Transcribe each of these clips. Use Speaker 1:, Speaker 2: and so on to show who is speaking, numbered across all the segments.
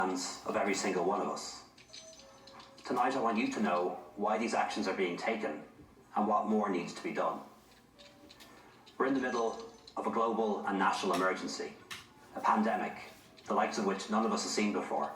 Speaker 1: hands of every single one of us. Tonight I want you to know why these actions are being taken and what more needs to be done. We're in the middle of a global and national emergency, a pandemic, the likes of which none of us have seen before.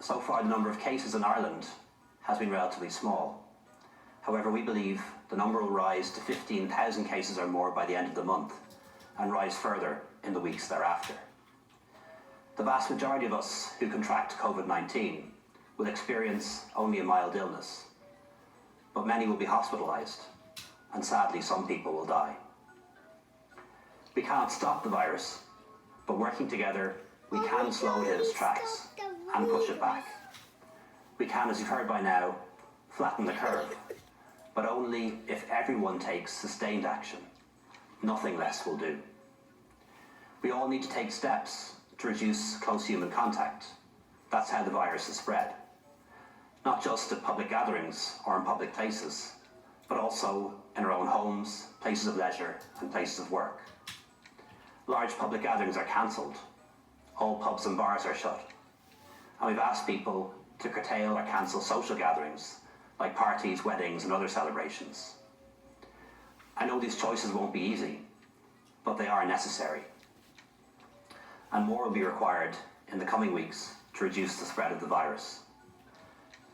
Speaker 1: So far, the number of cases in Ireland has been relatively small. However, we believe the number will rise to 15,000 cases or more by the end of the month and rise further in the weeks thereafter. The vast majority of us who contract COVID-19 will experience only a mild illness, but many will be hospitalised, and sadly some people will die. We can't stop the virus, but working together we can slow it in its tracks and push it back. We can, as you've heard by now, flatten the curve, but only if everyone takes sustained action. Nothing less will do. We all need to take steps to reduce close human contact. That's how the virus is spread. Not just at public gatherings or in public places, but also in our own homes, places of leisure and places of work. Large public gatherings are cancelled. All pubs and bars are shut. And we've asked people to curtail or cancel social gatherings like parties, weddings and other celebrations. I know these choices won't be easy, but they are necessary. And more will be required in the coming weeks to reduce the spread of the virus.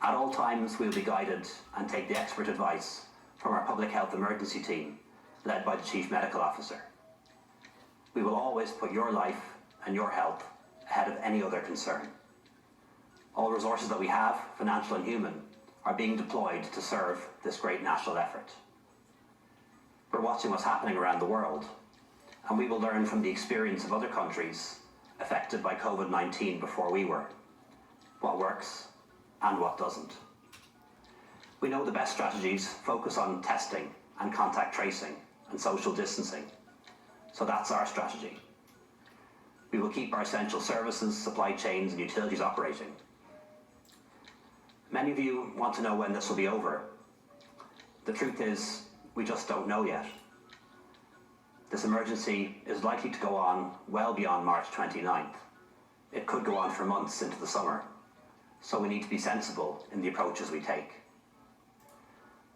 Speaker 1: At all times, we will be guided and take the expert advice from our public health emergency team, led by the Chief Medical Officer. We will always put your life and your health ahead of any other concern. All resources that we have, financial and human, are being deployed to serve this great national effort. We're watching what's happening around the world, and we will learn from the experience of other countries affected by COVID-19 before we were, what works and what doesn't. We know the best strategies focus on testing and contact tracing and social distancing, so that's our strategy. We will keep our essential services, supply chains and utilities operating. Many of you want to know when this will be over. The truth is, we just don't know yet. This emergency is likely to go on well beyond March 29th. It could go on for months into the summer, so we need to be sensible in the approaches we take.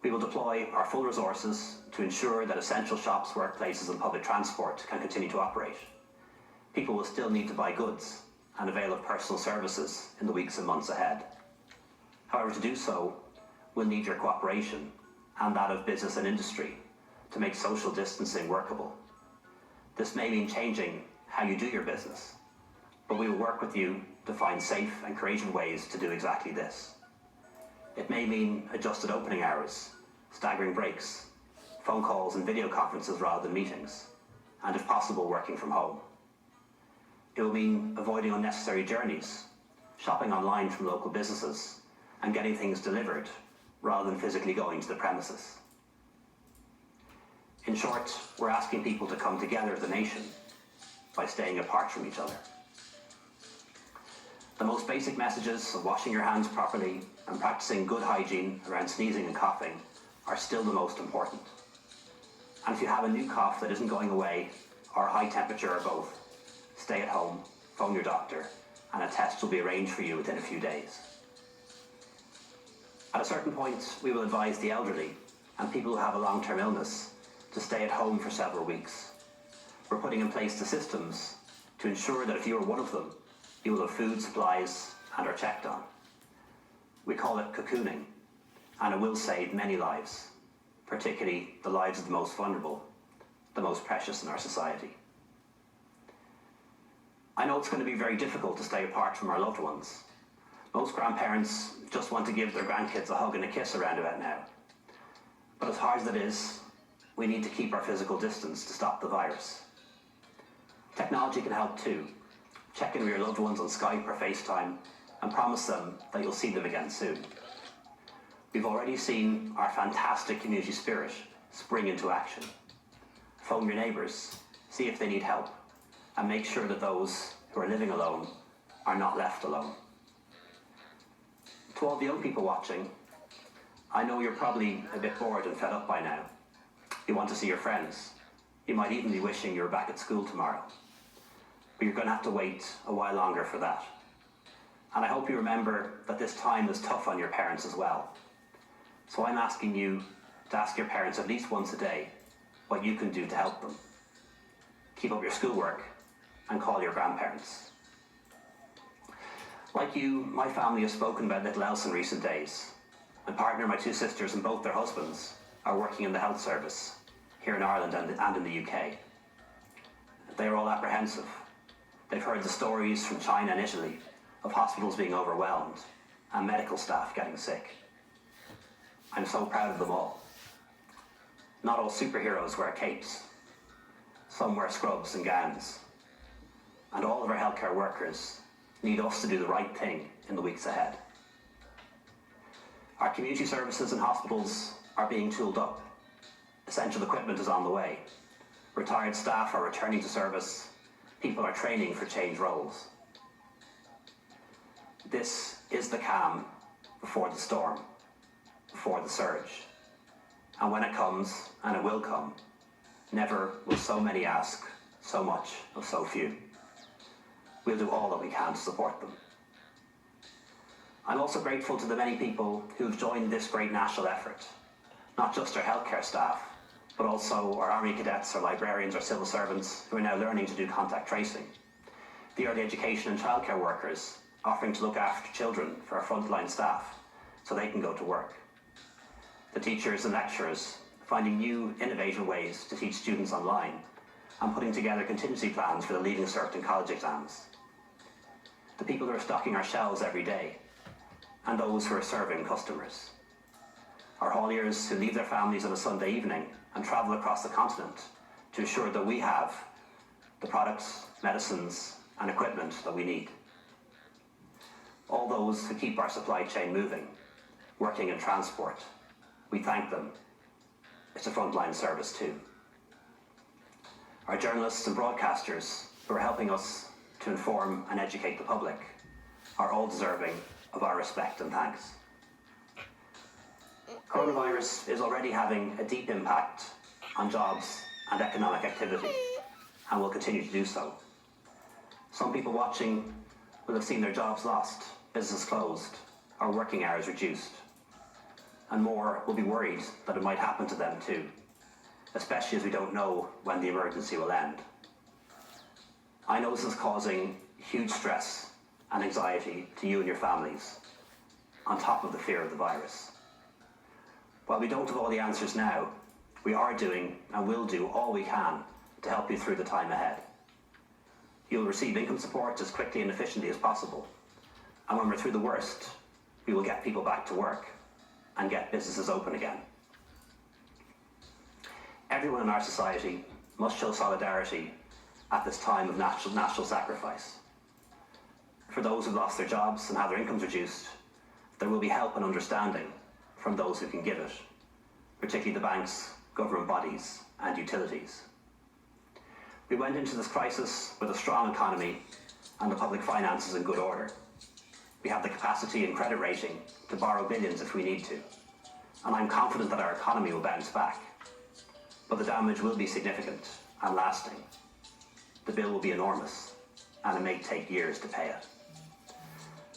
Speaker 1: We will deploy our full resources to ensure that essential shops, workplaces and public transport can continue to operate. People will still need to buy goods and avail of personal services in the weeks and months ahead. However, to do so, we'll need your cooperation and that of business and industry to make social distancing workable. This may mean changing how you do your business, but we will work with you to find safe and creative ways to do exactly this. It may mean adjusted opening hours, staggering breaks, phone calls and video conferences rather than meetings, and if possible, working from home. It will mean avoiding unnecessary journeys, shopping online from local businesses, and getting things delivered rather than physically going to the premises. In short, we're asking people to come together as a nation by staying apart from each other. The most basic messages of washing your hands properly and practicing good hygiene around sneezing and coughing are still the most important. And if you have a new cough that isn't going away, or a high temperature or both, stay at home, phone your doctor, and a test will be arranged for you within a few days. At a certain point, we will advise the elderly and people who have a long-term illness to stay at home for several weeks. We're putting in place the systems to ensure that if you are one of them, you will have food, supplies, and are checked on. We call it cocooning, and it will save many lives, particularly the lives of the most vulnerable, the most precious in our society. I know it's going to be very difficult to stay apart from our loved ones. Most grandparents just want to give their grandkids a hug and a kiss around about now. But as hard as it is, we need to keep our physical distance to stop the virus. Technology can help too. Check in with your loved ones on Skype or FaceTime and promise them that you'll see them again soon. We've already seen our fantastic community spirit spring into action. Phone your neighbours, see if they need help, and make sure that those who are living alone are not left alone. To all the young people watching, I know you're probably a bit bored and fed up by now. You want to see your friends. You might even be wishing you were back at school tomorrow. But you're going to have to wait a while longer for that. And I hope you remember that this time is tough on your parents as well. So I'm asking you to ask your parents at least once a day what you can do to help them. Keep up your schoolwork and call your grandparents. Like you, my family has spoken about little else in recent days. My partner, my two sisters and both their husbands are working in the health service here in Ireland and in the UK. They are all apprehensive. They've heard the stories from China and Italy of hospitals being overwhelmed and medical staff getting sick. I'm so proud of them all. Not all superheroes wear capes. Some wear scrubs and gowns. And all of our healthcare workers need us to do the right thing in the weeks ahead. Our community services and hospitals are being tooled up. Essential equipment is on the way. Retired staff are returning to service. People are training for change roles. This is the calm before the storm, before the surge. And when it comes, and it will come, never will so many ask so much of so few. We'll do all that we can to support them. I'm also grateful to the many people who've joined this great national effort, not just our healthcare staff, but also our army cadets, our librarians, our civil servants who are now learning to do contact tracing, the early education and childcare workers offering to look after children for our frontline staff so they can go to work, the teachers and lecturers finding new, innovative ways to teach students online and putting together contingency plans for the Leaving Cert and college exams, the people who are stocking our shelves every day, and those who are serving customers, our hauliers who leave their families on a Sunday evening and travel across the continent to ensure that we have the products, medicines and equipment that we need. All those who keep our supply chain moving, working in transport, we thank them. It's a frontline service too. Our journalists and broadcasters who are helping us to inform and educate the public are all deserving of our respect and thanks. Coronavirus is already having a deep impact on jobs and economic activity, and will continue to do so. Some people watching will have seen their jobs lost, business closed, or working hours reduced. And more will be worried that it might happen to them too, especially as we don't know when the emergency will end. I know this is causing huge stress and anxiety to you and your families, on top of the fear of the virus. While we don't have all the answers now, we are doing and will do all we can to help you through the time ahead. You'll receive income support as quickly and efficiently as possible. And when we're through the worst, we will get people back to work and get businesses open again. Everyone in our society must show solidarity at this time of national sacrifice. For those who've lost their jobs and have their incomes reduced, there will be help and understanding from those who can give it, particularly the banks, government bodies and utilities. We went into this crisis with a strong economy and the public finances in good order. We have the capacity and credit rating to borrow billions if we need to, and I'm confident that our economy will bounce back. But the damage will be significant and lasting. The bill will be enormous, and it may take years to pay it.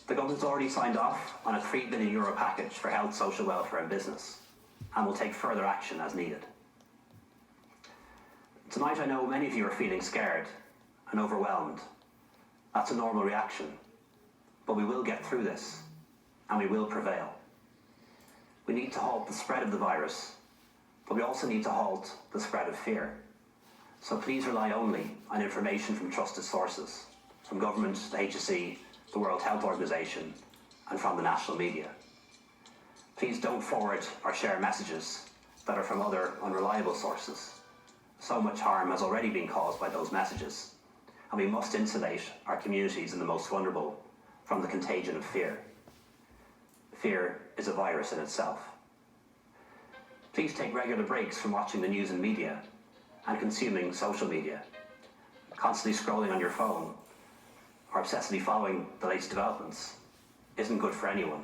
Speaker 1: The government's already signed off on a €3 billion package for health, social welfare and business, and will take further action as needed. Tonight I know many of you are feeling scared and overwhelmed. That's a normal reaction, but we will get through this, and we will prevail. We need to halt the spread of the virus, but we also need to halt the spread of fear. So please rely only on information from trusted sources, from government, the HSE, the World Health Organization, and from the national media. Please don't forward or share messages that are from other unreliable sources. So much harm has already been caused by those messages, and we must insulate our communities and the most vulnerable from the contagion of fear. Fear is a virus in itself. Please take regular breaks from watching the news and media and consuming social media. Constantly scrolling on your phone or obsessively following the latest developments isn't good for anyone.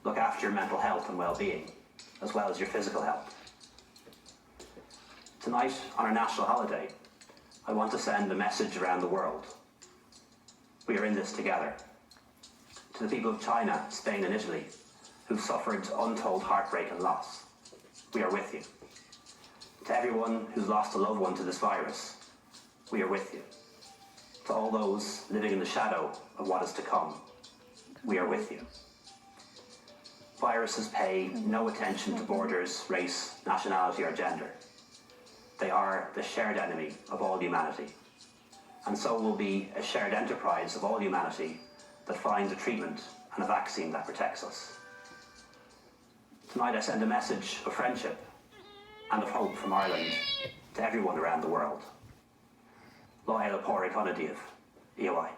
Speaker 1: Look after your mental health and well-being, as well as your physical health. Tonight, on our national holiday, I want to send a message around the world. We are in this together. To the people of China, Spain and Italy, who've suffered untold heartbreak and loss, we are with you. To everyone who's lost a loved one to this virus, we are with you. To all those living in the shadow of what is to come, we are with you. Viruses pay no attention to borders, race, nationality or gender. They are the shared enemy of all humanity, and so will be a shared enterprise of all humanity that finds a treatment and a vaccine that protects us. Tonight I send a message of friendship and of hope from Ireland to everyone around the world. Láithreacha póric anadíobh, EOI.